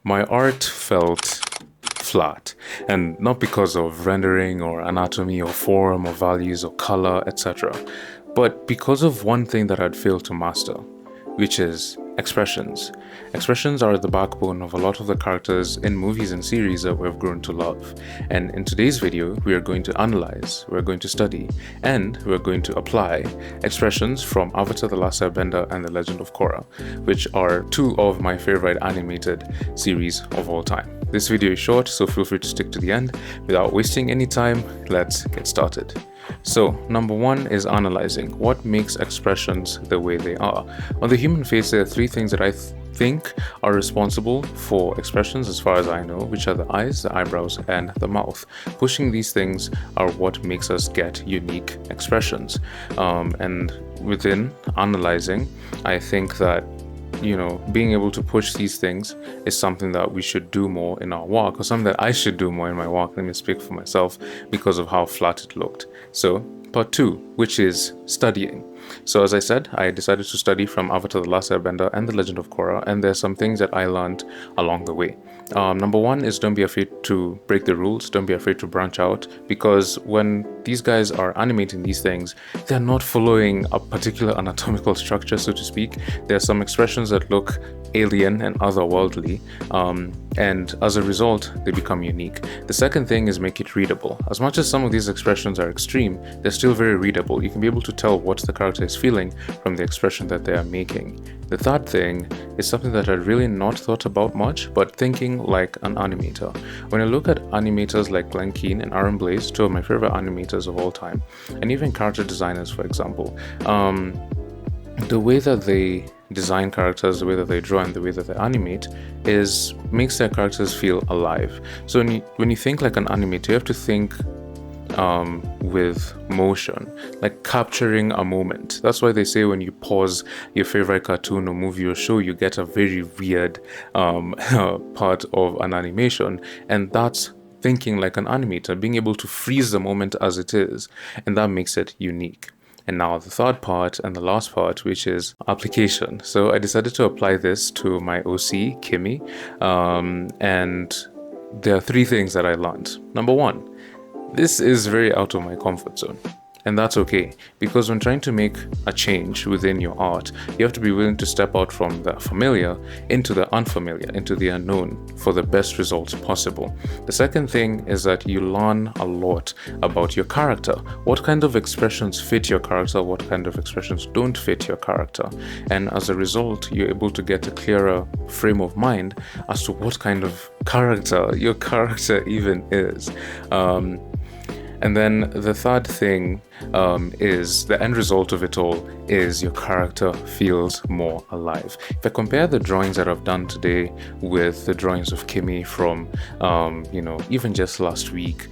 my art felt flat, and not because of rendering or anatomy or form or values or color, etc., but because of one thing that I'd failed to master, which is expressions. Expressions are the backbone of a lot of the characters in movies and series that we've grown to love. And in today's video, we are going to analyze, we're going to study, and we're going to apply expressions from Avatar: The Last Airbender and The Legend of Korra, which are two of my favorite animated series of all time. This video is short, so feel free to stick to the end. Without wasting any time, let's get started. So, number one is analyzing what makes expressions the way they are. On the human face, there are three things that I think are responsible for expressions as far as I know, which are the eyes, the eyebrows, and the mouth. Pushing these things are what makes us get unique expressions. And within analyzing, I think that being able to push these things is something that we should do more in our work, or something that I should do more in my work. Let me speak for myself because of how flat it looked. So, part two, which is studying. So as I said, I decided to study from Avatar: The Last Airbender and The Legend of Korra, and there's some things that I learned along the way. Number one is don't be afraid to break the rules, don't be afraid to branch out, because when these guys are animating these things, they're not following a particular anatomical structure, so to speak. There are some expressions that look alien and otherworldly, and as a result, they become unique. The second thing is make it readable. As much as some of these expressions are extreme, they're still very readable. You can be able to tell what the character is feeling from the expression that they are making. The third thing is something that I'd really not thought about much, but thinking like an animator. When I look at animators like Glenn Keane and Aaron Blaise, two of my favorite animators of all time, and even character designers, for example, the way that they design characters, the way that they draw, and the way that they animate makes their characters feel alive. So when you think like an animator, you have to think with motion, like capturing a moment. That's why they say when you pause your favorite cartoon or movie or show, you get a very weird part of an animation, and that's thinking like an animator, being able to freeze the moment as it is, and that makes it unique. And now the third part and the last part, which is application. So I decided to apply this to my OC, Kimmy, and there are three things that I learned. Number one, this is very out of my comfort zone. And that's okay, because when trying to make a change within your art, you have to be willing to step out from the familiar into the unfamiliar, into the unknown, for the best results possible. The second thing is that you learn a lot about your character. What kind of expressions fit your character, what kind of expressions don't fit your character. And as a result, you're able to get a clearer frame of mind as to what kind of character your character even is. And then the third thing is the end result of it all is your character feels more alive. If I compare the drawings that I've done today with the drawings of Kimmy from, even just last week,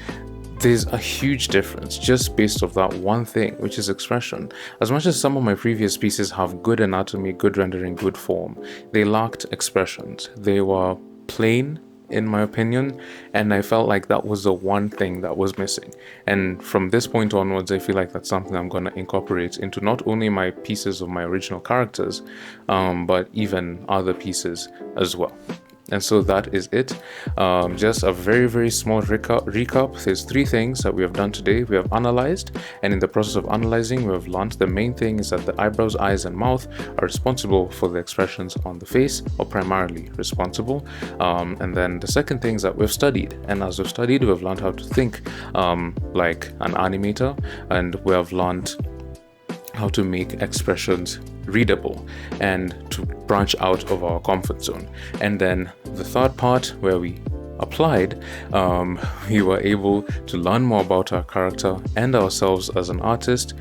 there's a huge difference just based off that one thing, which is expression. As much as some of my previous pieces have good anatomy, good rendering, good form, they lacked expressions. They were plain, in my opinion, and I felt like that was the one thing that was missing. And from this point onwards, I feel like that's something I'm going to incorporate into not only my pieces of my original characters, but even other pieces as well. And so that is it. Just a very, very small recap. There's three things that we have done today. We have analyzed, and in the process of analyzing, we have learned the main thing is that the eyebrows, eyes, and mouth are responsible for the expressions on the face, or primarily responsible. And then the second thing is that we've studied, and as we've studied, we've learned how to think like an animator, and we have learned how to make expressions readable and to branch out of our comfort zone. And then the third part, where we applied, we were able to learn more about our character and ourselves as an artist,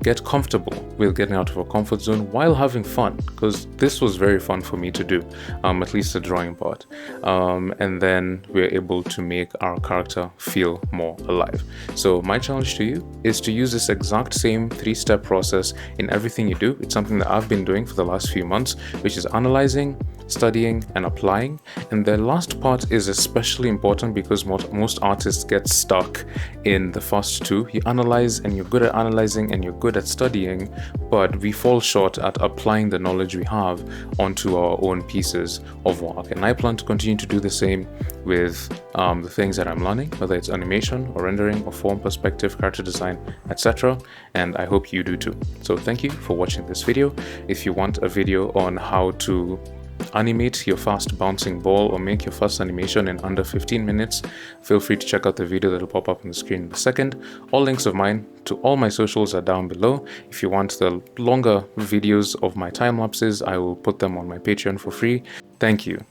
get comfortable with getting out of our comfort zone while having fun, because this was very fun for me to do, at least the drawing part. And then we're able to make our character feel more alive. So my challenge to you is to use this exact same three-step process in everything you do. It's something that I've been doing for the last few months, which is analyzing, studying, and applying. And the last part is especially important because most artists get stuck in the first two. You analyze and you're good at analyzing and you're good at studying, but we fall short at applying the knowledge we have onto our own pieces of work. And I plan to continue to do the same with the things that I'm learning, whether it's animation or rendering or form, perspective, character design, etc. And I hope you do too. So thank you for watching this video. If you want a video on how to animate your fast bouncing ball or make your first animation in under 15 minutes, feel free to check out the video that will pop up on the screen in a second. All links of mine to all my socials are down below. If you want the longer videos of my time lapses, I will put them on my Patreon for free. Thank you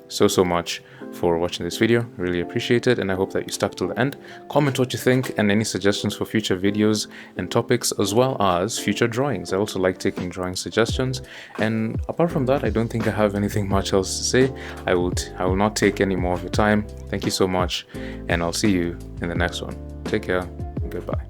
so much for watching this video. Really appreciate it, and I hope that you stuck till the end. Comment what you think and any suggestions for future videos and topics, as well as future drawings. I also like taking drawing suggestions, and apart from that, I don't think I have anything much else to say. I will not take any more of your time. Thank you so much, and I'll see you in the next one. Take care and goodbye.